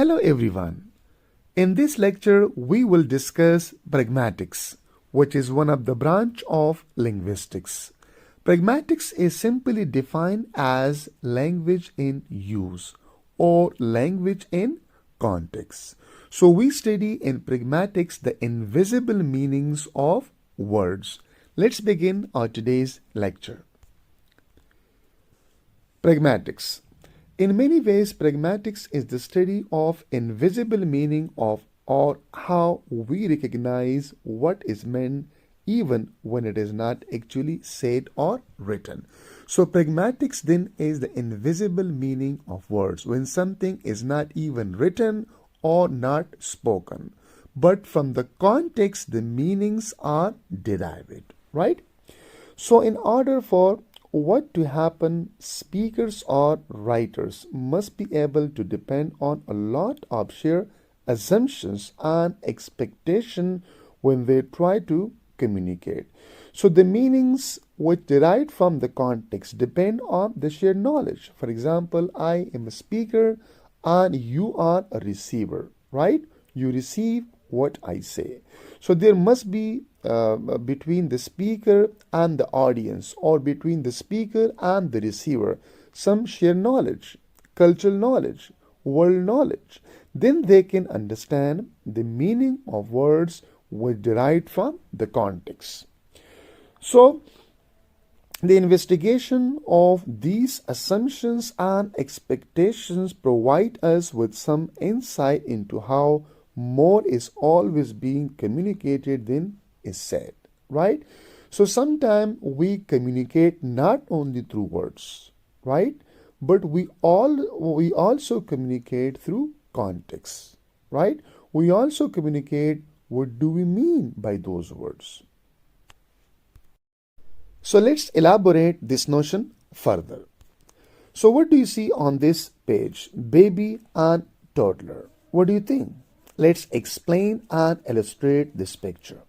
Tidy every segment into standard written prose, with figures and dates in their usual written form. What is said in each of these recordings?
Hello everyone. In this lecture, we will discuss pragmatics, which is one of the branch of linguistics. Pragmatics is simply defined as language in use or language in context. So we study in pragmatics the invisible meanings of words. Let's begin our today's lecture. Pragmatics. In many ways, pragmatics is the study of invisible meaning of or how we recognize what is meant even when it is not actually said or written. So pragmatics then is the invisible meaning of words when something is not even written or not spoken, but from the context the meanings are derived, right? So in order for what to happen, speakers or writers must be able to depend on a lot of sheer assumptions and expectation when they try to communicate. So the meanings which derive from the context depend on the sheer knowledge. For example, I am a speaker and you are a receiver, right? You receive what I say. So there must be between the speaker and the audience, or between the speaker and the receiver, some sheer knowledge, cultural knowledge, world knowledge. Then they can understand the meaning of words which derived from the context. So the investigation of these assumptions and expectations provide us with some insight into how more is always being communicated than is said, right? So sometimes we communicate not only through words, right? But we also communicate through context, right? We also communicate what do we mean by those words. So let's elaborate this notion further. So what do you see on this page? Baby and toddler. What do you think? Let's explain and illustrate this picture.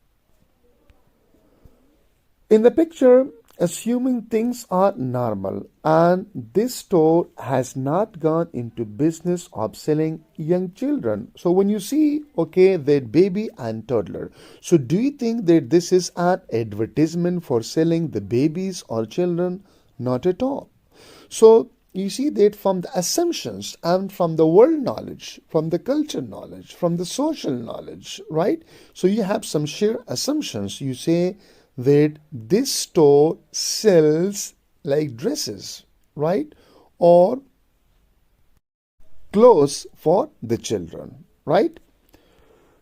In the picture, assuming things are normal and this store has not gone into business of selling young children. So when you see, okay, that baby and toddler, so do you think that this is an advertisement for selling the babies or children? Not at all. So you see that from the assumptions and from the world knowledge, from the culture knowledge, from the social knowledge, right? So you have some sheer assumptions. You say that this store sells like dresses, right? Or clothes for the children, right?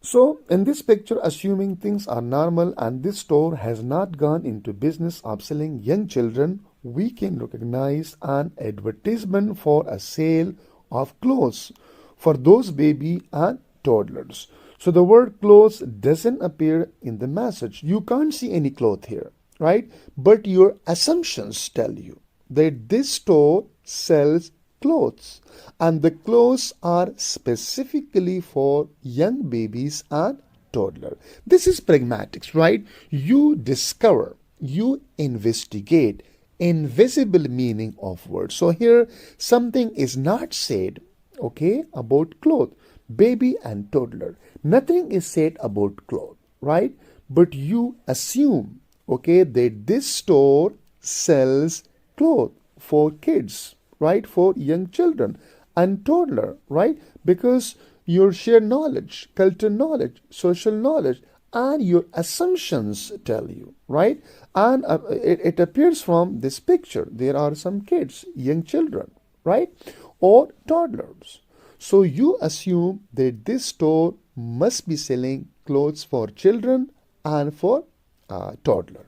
So in this picture, assuming things are normal and this store has not gone into business of selling young children, we can recognize an advertisement for a sale of clothes for those baby and toddlers. So the word clothes doesn't appear in the message. You can't see any cloth here, right? But your assumptions tell you that this store sells clothes and the clothes are specifically for young babies and toddlers. This is pragmatics, right? You discover, you investigate invisible meaning of words. So here something is not said, okay, about cloth, baby and toddler. Nothing is said about cloth, right? But you assume, okay, that this store sells clothes for kids, right? For young children and toddler, right? Because your sheer knowledge, cultural knowledge, social knowledge, and your assumptions tell you, right? And it appears from this picture. There are some kids, young children, right? Or toddlers. So you assume that this store must be selling clothes for children and for toddler.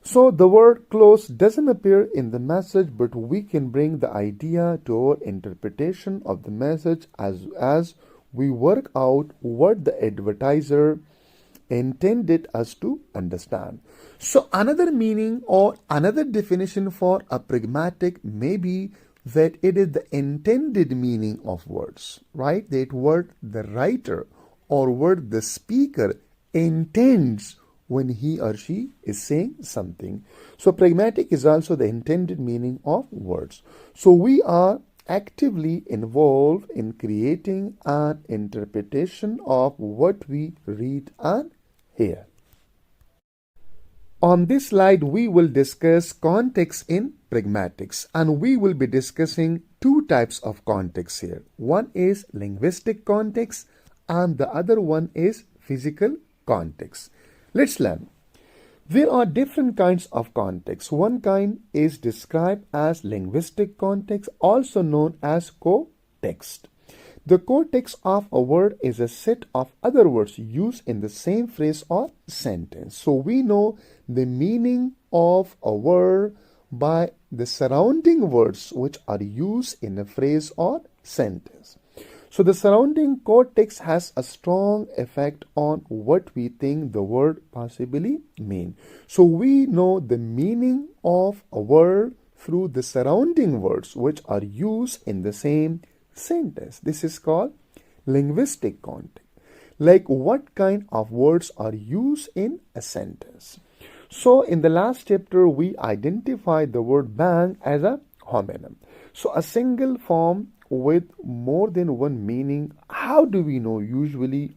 So the word clothes doesn't appear in the message, but we can bring the idea to our interpretation of the message as we work out what the advertiser intended us to understand. So another meaning or another definition for a pragmatic may be that it is the intended meaning of words, right? That word the writer or word the speaker intends when he or she is saying something. So pragmatic is also the intended meaning of words. So we are actively involved in creating an interpretation of what we read and hear. On this slide, we will discuss context in pragmatics, and we will be discussing two types of context here. One is linguistic context and the other one is physical context. Let's learn. There are different kinds of context. One kind is described as linguistic context, also known as co-text. The co-text of a word is a set of other words used in the same phrase or sentence. So we know the meaning of a word by the surrounding words which are used in a phrase or sentence. So the surrounding co-text has a strong effect on what we think the word possibly means. So we know the meaning of a word through the surrounding words which are used in the same sentence. This is called linguistic context. Like what kind of words are used in a sentence. So in the last chapter, we identified the word bang as a homonym. So a single form with more than one meaning. How do we know usually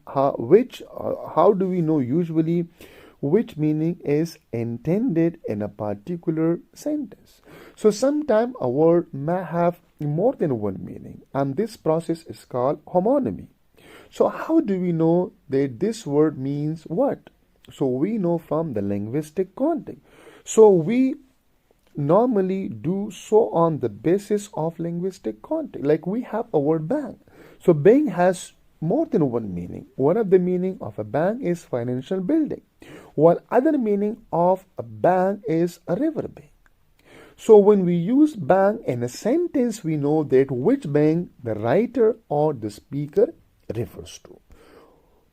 which meaning is intended in a particular sentence? So sometimes a word may have more than one meaning, and this process is called homonymy. So how do we know that this word means what? So we know from the linguistic context. So we normally do so on the basis of linguistic context. Like we have a word bang. So bang has more than one meaning. One of the meaning of a bang is financial building, while other meaning of a bang is a river bank. So when we use bang in a sentence, we know that which bang the writer or the speaker refers to.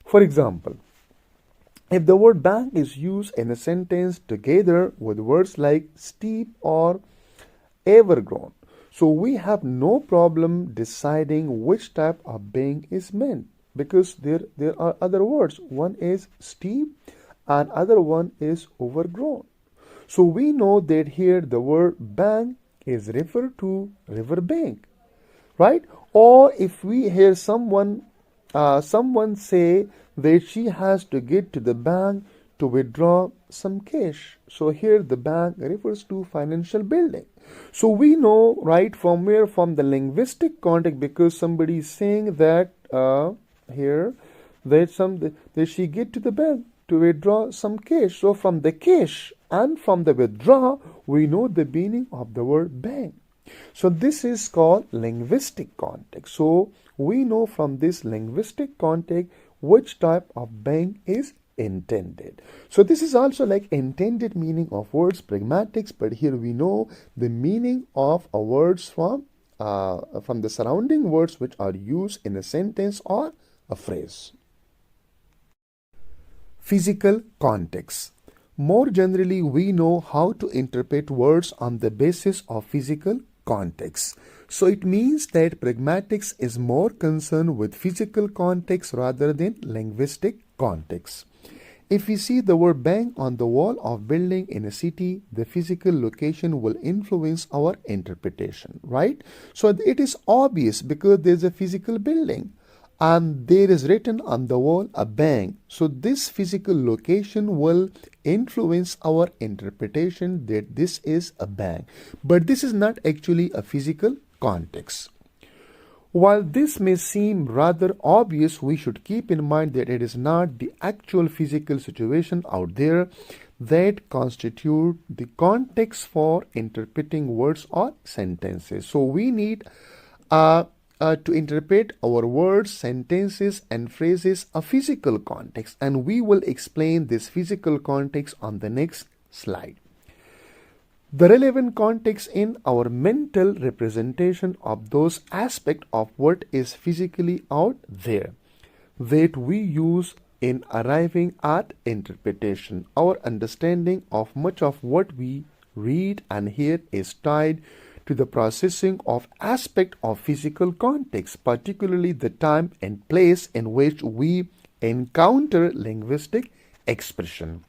For example, if the word bang is used in a sentence together with words like steep or evergrown, so we have no problem deciding which type of bang is meant, because there are other words. One is steep and other one is overgrown. So we know that here the word bang is referred to river bank, right? Or if we hear someone say that she has to get to the bank to withdraw some cash. So here the bank refers to financial building. So we know, right, from where? From the linguistic context, because somebody is saying that here that she get to the bank to withdraw some cash. So from the cash and from the withdraw, we know the meaning of the word bank. So this is called linguistic context. So we know from this linguistic context which type of bank is intended. So this is also like intended meaning of words, pragmatics, but here we know the meaning of a words from the surrounding words which are used in a sentence or a phrase. Physical context. More generally, we know how to interpret words on the basis of physical context. So it means that pragmatics is more concerned with physical context rather than linguistic context. If we see the word bang on the wall of building in a city, the physical location will influence our interpretation, right? So it is obvious because there is a physical building and there is written on the wall a bang. So this physical location will influence our interpretation that this is a bang. But this is not actually a physical context. While this may seem rather obvious, we should keep in mind that it is not the actual physical situation out there that constitute the context for interpreting words or sentences. So we need to interpret our words, sentences and phrases a physical context, and we will explain this physical context on the next slide. The relevant context in our mental representation of those aspects of what is physically out there that we use in arriving at interpretation. Our understanding of much of what we read and hear is tied to the processing of aspect of physical context, particularly the time and place in which we encounter linguistic expression.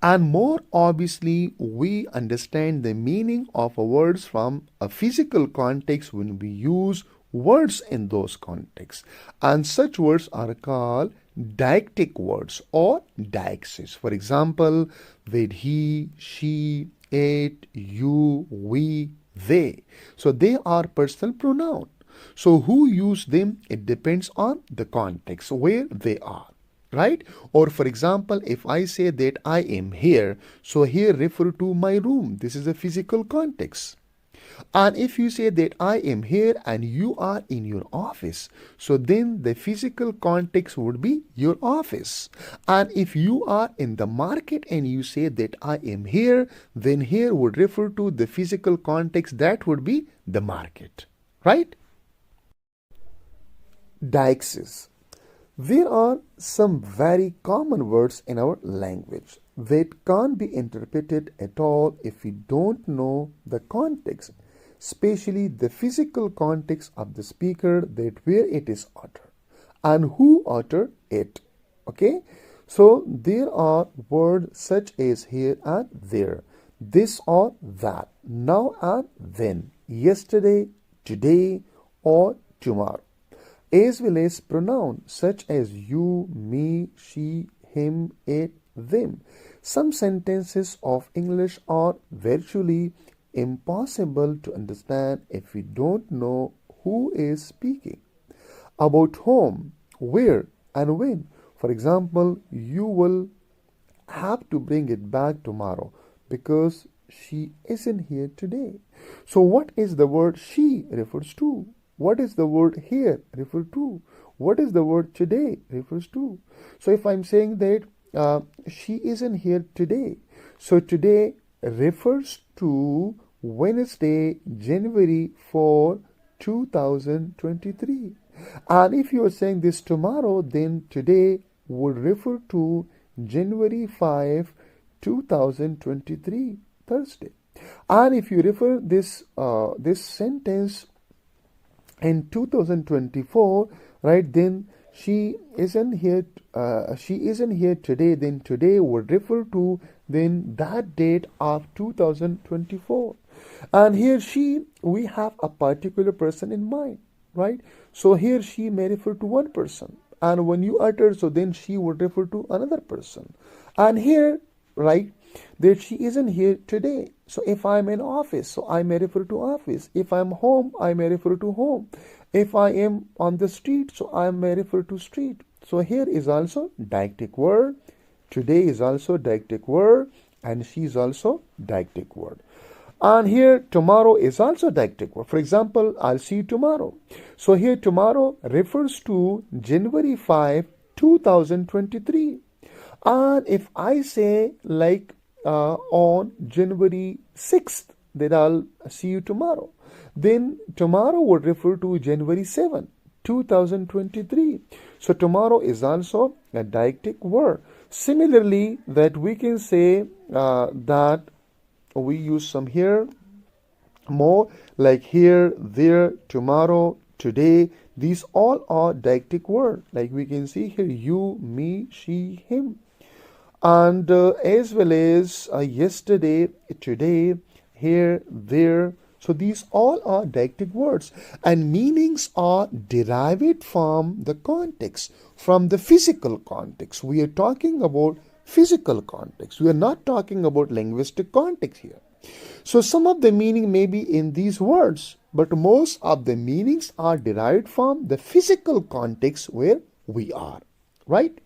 And more obviously, we understand the meaning of words from a physical context when we use words in those contexts. And such words are called deictic words or deixis. For example, with he, she, it, you, we, they. So they are personal pronoun. So who use them? It depends on the context where they are. Right? Or for example, if I say that I am here, so here refer to my room. This is a physical context. And if you say that I am here and you are in your office, so then the physical context would be your office. And if you are in the market and you say that I am here, then here would refer to the physical context, that would be the market. Right? Deixis. There are some very common words in our language that can't be interpreted at all if we don't know the context, especially the physical context of the speaker, that where it is uttered and who uttered it. Okay? So there are words such as here and there, this or that, now and then, yesterday, today, or tomorrow, as well as pronouns such as you, me, she, him, it, them. Some sentences of English are virtually impossible to understand if we don't know who is speaking. About whom, where, and when. For example, you will have to bring it back tomorrow because she isn't here today. So what is the word she refers to? What is the word here refer to? What is the word today refers to? So if I'm saying that she isn't here today, so today refers to Wednesday, January 4, 2023. And if you are saying this tomorrow, then today would refer to January 5, 2023, Thursday. And if you refer this sentence in 2024, right, then she isn't here today, then today would refer to then that date of 2024. And here we have a particular person in mind, right? So here she may refer to one person, and when you utter, so then she would refer to another person. And here, right, that she isn't here today. So if I'm in office, so I may refer to office. If I'm home, I may refer to home. If I am on the street, so I may refer to street. So here is also deictic word. Today is also deictic word, and she is also deictic word. And here tomorrow is also deictic word. For example, I'll see you tomorrow. So here tomorrow refers to January 5, 2023. And if I say like on January 6th that I'll see you tomorrow, then tomorrow would refer to January 7, 2023. So tomorrow is also a deictic word. Similarly, that we can say that we use some here more like here, there, tomorrow, today. These all are deictic words. Like we can see here, you, me, she, him. And as well as yesterday, today, here, there. So these all are deictic words, and meanings are derived from the context, from the physical context. We are talking about physical context. We are not talking about linguistic context here. So some of the meaning may be in these words, but most of the meanings are derived from the physical context where we are, right?